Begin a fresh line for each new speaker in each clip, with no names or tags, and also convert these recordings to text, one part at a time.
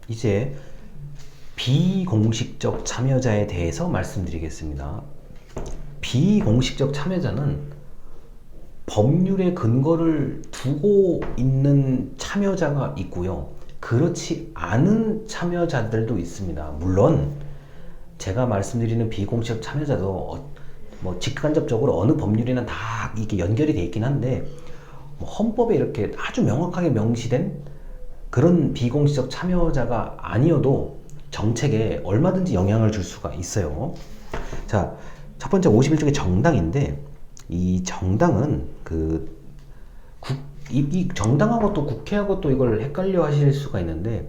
이제 비공식적 참여자에 대해서 말씀드리겠습니다. 비공식적 참여자는 법률의 근거를 두고 있는 참여자가 있고요. 그렇지 않은 참여자들도 있습니다. 물론 제가 말씀드리는 비공식적 참여자도 뭐 직간접적으로 어느 법률이나 다 이게 연결이 돼 있긴 한데 뭐 헌법에 이렇게 아주 명확하게 명시된 그런 비공식적 참여자가 아니어도 정책에 얼마든지 영향을 줄 수가 있어요. 자, 첫 번째 51쪽의 정당인데 이 정당은 이 정당하고 또 국회하고 또 이걸 헷갈려 하실 수가 있는데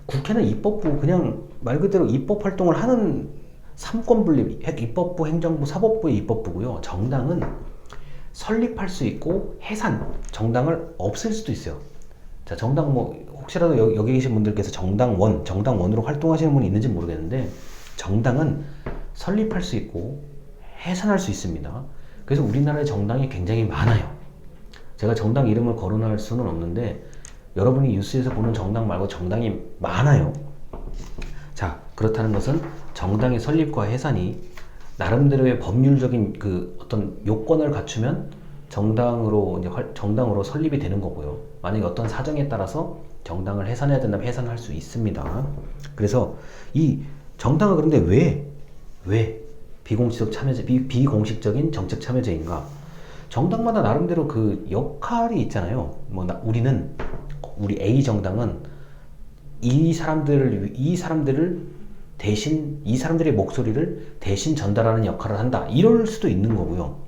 국회는 입법부 그냥 말 그대로 입법 활동을 하는 삼권 분립 입법부, 행정부, 사법부의 입법부고요. 정당은 설립할 수 있고 해산, 정당을 없앨 수도 있어요. 자, 정당 뭐 혹시라도 여기 계신 분들께서 정당원으로 활동하시는 분이 있는지 모르겠는데 정당은 설립할 수 있고 해산할 수 있습니다. 그래서 우리나라의 정당이 굉장히 많아요. 제가 정당 이름을 거론할 수는 없는데 여러분이 뉴스에서 보는 정당 말고 정당이 많아요. 자, 그렇다는 것은 정당의 설립과 해산이 나름대로의 법률적인 그 어떤 요건을 갖추면 정당으로 설립이 되는 거고요. 만약에 어떤 사정에 따라서 정당을 해산해야 된다면 해산할 수 있습니다. 그래서 이 정당은 그런데 왜 비공식적인 정책 참여자인가? 정당마다 나름대로 그 역할이 있잖아요. 우리 A 정당은 이 사람들의 목소리를 대신 전달하는 역할을 한다. 이럴 수도 있는 거고요.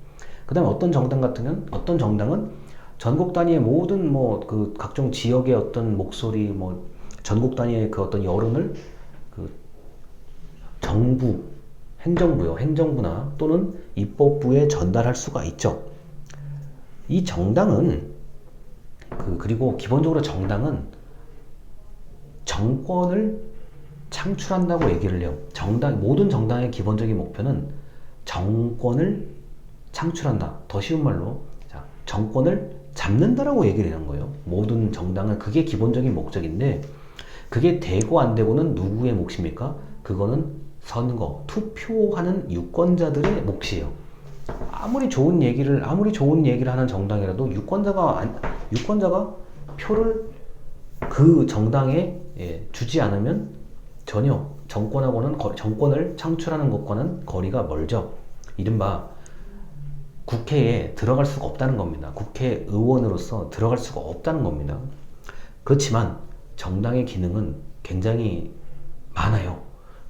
그 다음에 어떤 정당은 전국 단위의 모든 그 각종 지역의 어떤 목소리, 전국 단위의 그 어떤 여론을 그 행정부나 또는 입법부에 전달할 수가 있죠. 이 정당은 그리고 기본적으로 정당은 정권을 창출한다고 얘기를 해요. 모든 정당의 기본적인 목표는 정권을 창출한다. 더 쉬운 말로 정권을 잡는다라고 얘기를 하는 거예요. 모든 정당은 그게 기본적인 목적인데 그게 되고 안 되고는 누구의 몫입니까? 그거는 투표하는 유권자들의 몫이에요. 아무리 좋은 얘기를 하는 정당이라도 유권자가 표를 그 정당에 주지 않으면 전혀 정권을 창출하는 것과는 거리가 멀죠. 이른바 국회에 들어갈 수가 없다는 겁니다. 국회의원으로서 들어갈 수가 없다는 겁니다. 그렇지만 정당의 기능은 굉장히 많아요.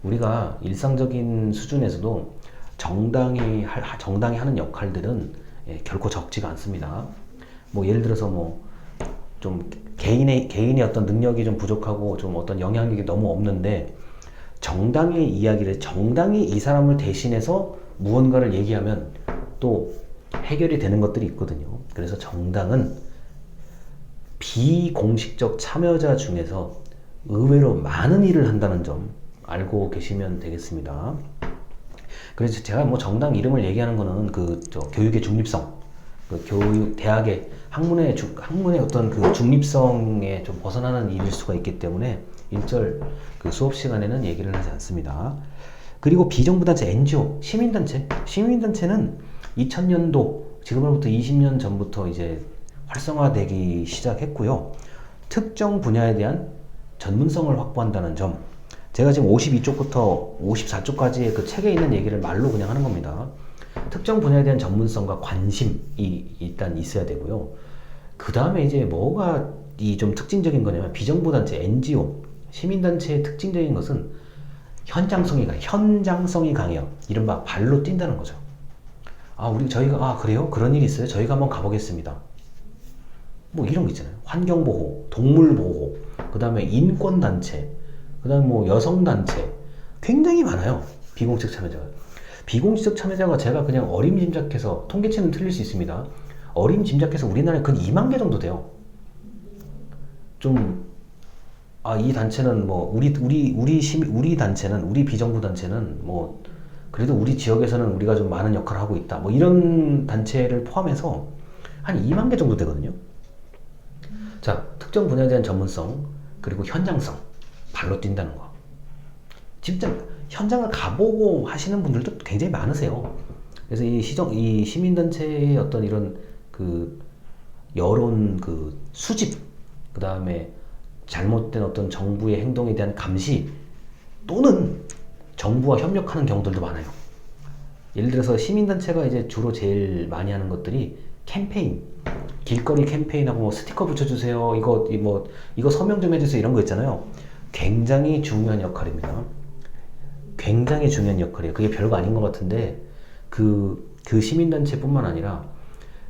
우리가 일상적인 수준에서도 정당이 하는 역할들은 결코 적지가 않습니다. 예를 들어서 좀 개인의 어떤 능력이 좀 부족하고 좀 어떤 영향력이 너무 없는데 정당이 이 사람을 대신해서 무언가를 얘기하면 또 해결이 되는 것들이 있거든요. 그래서 정당은 비공식적 참여자 중에서 의외로 많은 일을 한다는 점 알고 계시면 되겠습니다. 그래서 제가 정당 이름을 얘기하는 거는 교육의 중립성, 대학의 학문의 어떤 그 중립성에 좀 벗어나는 일일 수가 있기 때문에 일절 수업 시간에는 얘기를 하지 않습니다. 그리고 비정부단체, NGO, 시민단체는 2000년도, 지금으로부터 20년 전부터 이제 활성화되기 시작했고요. 특정 분야에 대한 전문성을 확보한다는 점, 제가 지금 52쪽부터 54쪽까지의 그 책에 있는 얘기를 말로 그냥 하는 겁니다. 특정 분야에 대한 전문성과 관심이 일단 있어야 되고요. 그 다음에 이제 뭐가 좀 특징적인 거냐면 비정부단체, NGO, 시민단체의 특징적인 것은 현장성이 강해요. 이른바 발로 뛴다는 거죠. 그래요? 그런 일이 있어요? 저희가 한번 가보겠습니다. 이런 거 있잖아요. 환경보호, 동물보호, 그 다음에 인권단체, 그 다음에 여성단체. 굉장히 많아요. 비공식 참여자가. 비공식적 참여자가 제가 그냥 어림짐작해서, 통계치는 틀릴 수 있습니다. 어림짐작해서 우리나라에 근 2만 개 정도 돼요. 이 단체는 우리 단체는, 우리 비정부 단체는 그래도 우리 지역에서는 우리가 좀 많은 역할을 하고 있다. 이런 단체를 포함해서 한 2만 개 정도 되거든요. 자, 특정 분야에 대한 전문성, 그리고 현장성. 발로 뛴다는 거. 직접 현장을 가보고 하시는 분들도 굉장히 많으세요. 그래서 이 시민단체의 어떤 이런 그 여론 그 수집, 그 다음에 잘못된 어떤 정부의 행동에 대한 감시 또는 정부와 협력하는 경우들도 많아요. 예를 들어서 시민단체가 이제 주로 제일 많이 하는 것들이 캠페인, 길거리 캠페인하고 뭐 스티커 붙여주세요, 이거 서명 좀 해주세요, 이런 거 있잖아요. 굉장히 중요한 역할입니다. 굉장히 중요한 역할이에요. 그게 별거 아닌 것 같은데 그 시민단체뿐만 아니라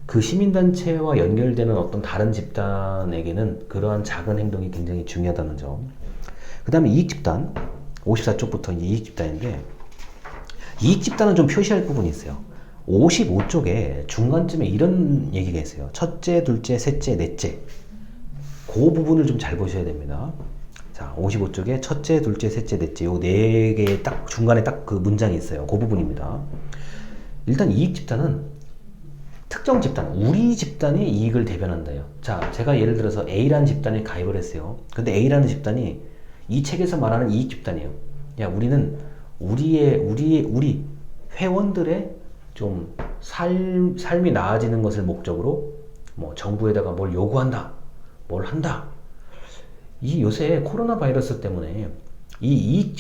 그 시민단체와 연결되는 어떤 다른 집단에게는 그러한 작은 행동이 굉장히 중요하다는 점. 그 다음에 이익집단, 54쪽부터 이익집단인데, 이익집단은 좀 표시할 부분이 있어요. 55쪽에 중간쯤에 이런 얘기가 있어요. 첫째, 둘째, 셋째, 넷째. 그 부분을 좀 잘 보셔야 됩니다. 자, 55쪽에 첫째, 둘째, 셋째, 넷째, 요 네 개의 딱 중간에 딱 그 문장이 있어요. 그 부분입니다. 일단 이익집단은 특정 집단, 우리 집단이 이익을 대변한다요. 자, 제가 예를 들어서 A라는 집단에 가입을 했어요. 근데 A라는 집단이 이 책에서 말하는 이익 집단이에요. 야, 우리는 우리 회원들의 좀 삶이 나아지는 것을 목적으로 뭐 정부에다가 뭘 요구한다, 뭘 한다. 이 요새 코로나 바이러스 때문에 이 이익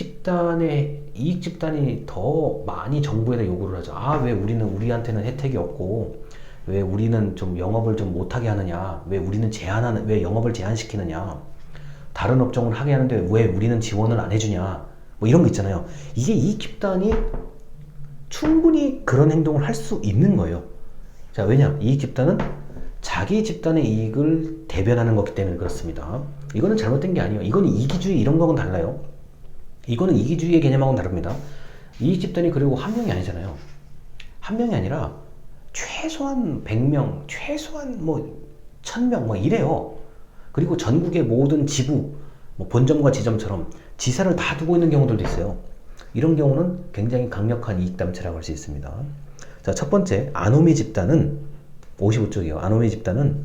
집단이 더 많이 정부에다 요구를 하죠. 아, 왜 우리한테는 혜택이 없고, 왜 우리는 좀 영업을 좀 못하게 하느냐, 왜 왜 영업을 제한시키느냐, 다른 업종을 하게 하는데 왜 우리는 지원을 안 해주냐, 뭐 이런 거 있잖아요. 이게 이익 집단이 충분히 그런 행동을 할 수 있는 거예요. 자, 왜냐? 이익 집단은 자기 집단의 이익을 대변하는 거기 때문에 그렇습니다. 이거는 잘못된 게 아니에요. 이건 이기주의 이런 거하고는 달라요. 이거는 이기주의의 개념하고는 다릅니다. 이익 집단이 그리고 한 명이 아니잖아요. 한 명이 아니라 최소한 100명, 최소한 뭐 1000명 뭐 이래요. 그리고 전국의 모든 지부, 뭐 본점과 지점처럼 지사를 다 두고 있는 경우들도 있어요. 이런 경우는 굉장히 강력한 이익단체라고 할 수 있습니다. 자, 첫 번째, 아노미 집단은 55쪽이에요. 아노미 집단은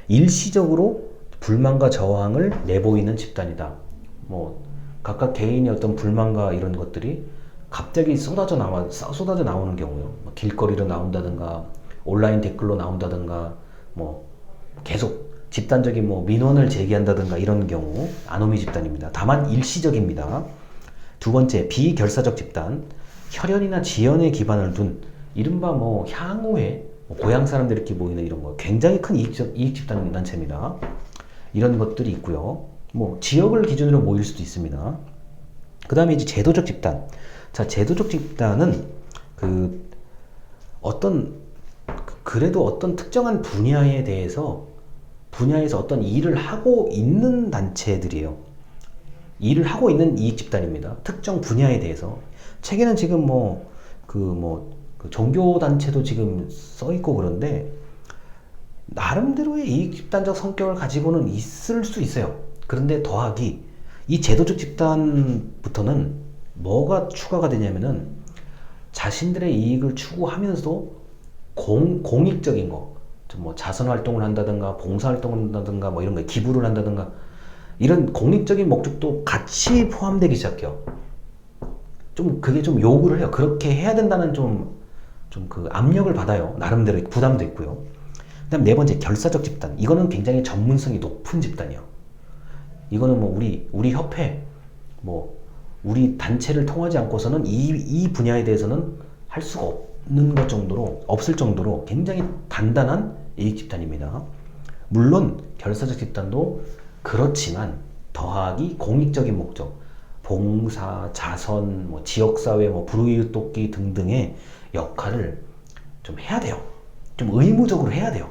일시적으로 불만과 저항을 내보이는 집단이다. 뭐 각각 개인의 어떤 불만과 이런 것들이 갑자기 쏟아져 나오는 경우요. 뭐 길거리로 나온다든가 온라인 댓글로 나온다든가 뭐 계속 집단적인 뭐 민원을 제기한다든가 이런 경우 아노미 집단입니다. 다만 일시적입니다. 두 번째, 비결사적 집단, 혈연이나 지연에 기반을 둔 이른바 뭐 향후에 뭐 고향 사람들이 이렇게 모이는 이런 거 굉장히 큰 이익 집단 단체입니다. 이런 것들이 있고요. 뭐 지역을 기준으로 모일 수도 있습니다. 그 다음에 이제 제도적 집단. 자, 제도적 집단은 그래도 어떤 특정한 분야에서 어떤 일을 하고 있는 단체들이에요. 일을 하고 있는 이익 집단입니다. 특정 분야에 대해서. 책에는 지금 그 종교 단체도 지금 써 있고 그런데 나름대로의 이익 집단적 성격을 가지고는 있을 수 있어요. 그런데 더하기 이 제도적 집단부터는 뭐가 추가가 되냐면은 자신들의 이익을 추구하면서도 공익적인 거, 뭐 자선 활동을 한다든가 봉사 활동을 한다든가 뭐 이런 거 기부를 한다든가 이런 공익적인 목적도 같이 포함되기 시작해요. 그게 좀 요구를 해요. 그렇게 해야 된다는 그 압력을 받아요. 나름대로 부담도 있고요. 그 다음 네 번째, 결사적 집단. 이거는 굉장히 전문성이 높은 집단이에요. 이거는 뭐 우리 협회, 뭐 우리 단체를 통하지 않고서는 이 분야에 대해서는 할 수가 없을 정도로 굉장히 단단한 이익 집단입니다. 물론 결사적 집단도 그렇지만 더하기 공익적인 목적, 봉사, 자선, 뭐 지역사회, 뭐 불우이웃 돕기 등등의 역할을 좀 해야 돼요. 좀 의무적으로 해야 돼요.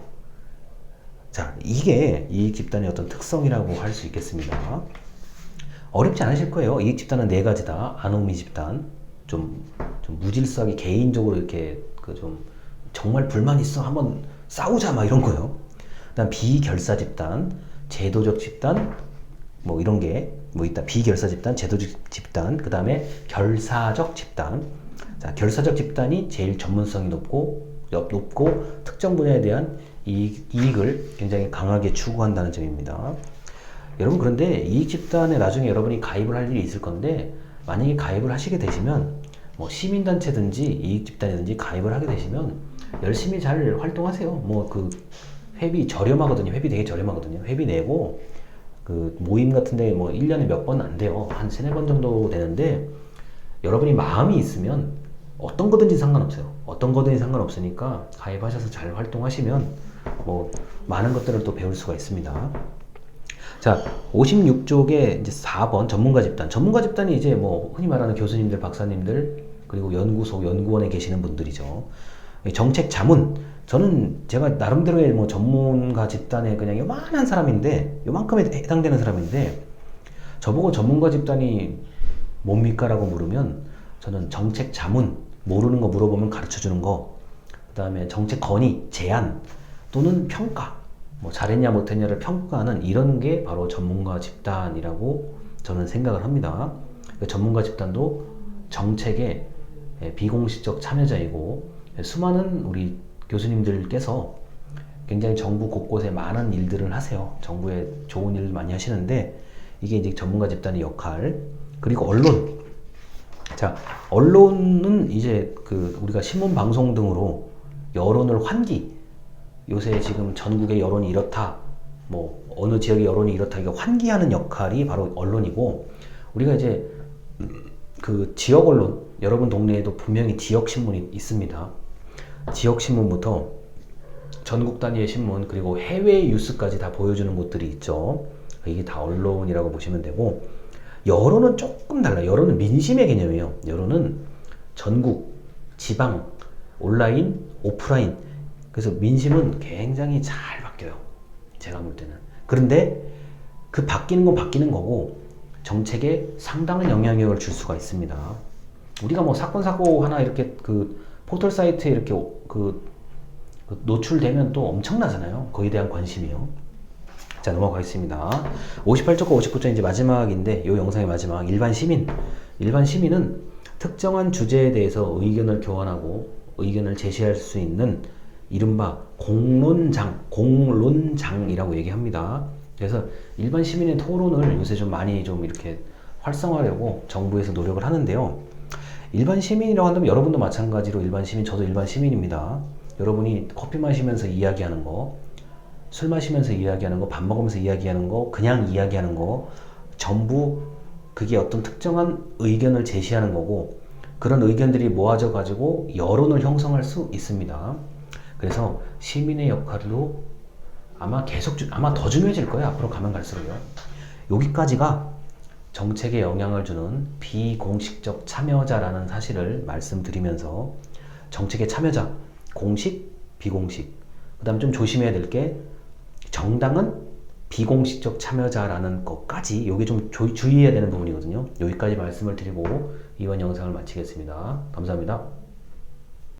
자, 이게 이익 집단의 어떤 특성이라고 할 수 있겠습니다. 어렵지 않으실 거예요. 이익 집단은 네 가지다. 아노미 집단, 좀 무질서하게 개인적으로 이렇게 정말 불만 있어 한번 싸우자 막 이런 거요. 그다음 비결사 집단, 제도적 집단, 뭐 이런 게 뭐 있다. 비결사 집단, 제도적 집단, 그 다음에 결사적 집단. 자, 결사적 집단이 제일 전문성이 높고 특정 분야에 대한 이익을 굉장히 강하게 추구한다는 점입니다. 여러분 그런데 이익집단에 나중에 여러분이 가입을 할 일이 있을 건데 만약에 가입을 하시게 되시면 뭐 시민단체든지 이익집단이든지 가입을 하게 되시면 열심히 잘 활동하세요. 뭐 그 회비 저렴하거든요. 회비 되게 저렴하거든요. 회비 내고 그 모임 같은데 뭐 1년에 몇 번 안 돼요. 한 3-4번 정도 되는데 여러분이 마음이 있으면 어떤 거든지 상관없어요. 어떤 거든지 상관없으니까 가입하셔서 잘 활동하시면 뭐 많은 것들을 또 배울 수가 있습니다. 자, 56쪽에 이제 4번 전문가 집단. 전문가 집단이 이제 뭐 흔히 말하는 교수님들, 박사님들, 그리고 연구소, 연구원에 계시는 분들이죠. 정책 자문. 저는 제가 나름대로의 뭐 전문가 집단에 그냥 요만한 사람인데, 요만큼에 해당되는 사람인데, 저보고 전문가 집단이 뭡니까? 라고 물으면, 저는 정책 자문, 모르는 거 물어보면 가르쳐 주는 거, 그 다음에 정책 건의, 제안, 또는 평가, 뭐 잘했냐 못했냐를 평가하는 이런 게 바로 전문가 집단이라고 저는 생각을 합니다. 전문가 집단도 정책의 비공식적 참여자이고 수많은 우리 교수님들께서 굉장히 정부 곳곳에 많은 일들을 하세요. 정부에 좋은 일을 많이 하시는데 이게 이제 전문가 집단의 역할. 그리고 언론. 자, 언론은 이제 그 우리가 신문 방송 등으로 여론을 환기. 요새 지금 전국의 여론이 이렇다, 뭐 어느 지역의 여론이 이렇다, 이거 환기하는 역할이 바로 언론이고, 우리가 이제 그 지역 언론, 여러분 동네에도 분명히 지역 신문이 있습니다. 지역 신문부터 전국 단위의 신문, 그리고 해외 뉴스까지 다 보여주는 곳들이 있죠. 이게 다 언론이라고 보시면 되고, 여론은 조금 달라요. 여론은 민심의 개념이에요. 여론은 전국, 지방, 온라인, 오프라인. 그래서 민심은 굉장히 잘 바뀌어요. 제가 볼 때는. 그런데 그 바뀌는 건 바뀌는 거고 정책에 상당한 영향력을 줄 수가 있습니다. 우리가 뭐 사건 사고 하나 이렇게 그 포털 사이트에 이렇게 그 노출되면 또 엄청나잖아요. 거기에 대한 관심이요. 자, 넘어가겠습니다. 58쪽과 59쪽 이제 마지막인데 이 영상의 마지막. 일반 시민. 일반 시민은 특정한 주제에 대해서 의견을 교환하고 의견을 제시할 수 있는 이른바 공론장이라고 얘기합니다. 그래서 일반 시민의 토론을 요새 좀 많이 좀 이렇게 활성화하려고 정부에서 노력을 하는데요. 일반 시민이라고 한다면 여러분도 마찬가지로 일반 시민, 저도 일반 시민입니다. 여러분이 커피 마시면서 이야기하는 거, 술 마시면서 이야기하는 거, 밥 먹으면서 이야기하는 거, 그냥 이야기하는 거, 전부 그게 어떤 특정한 의견을 제시하는 거고, 그런 의견들이 모아져 가지고 여론을 형성할 수 있습니다. 그래서 시민의 역할도 아마 아마 더 중요해질 거예요. 앞으로 가면 갈수록요. 여기까지가 정책에 영향을 주는 비공식적 참여자라는 사실을 말씀드리면서 정책의 참여자, 공식, 비공식. 그 다음에 좀 조심해야 될 게 정당은 비공식적 참여자라는 것까지 이게 좀 주의해야 되는 부분이거든요. 여기까지 말씀을 드리고 이번 영상을 마치겠습니다. 감사합니다.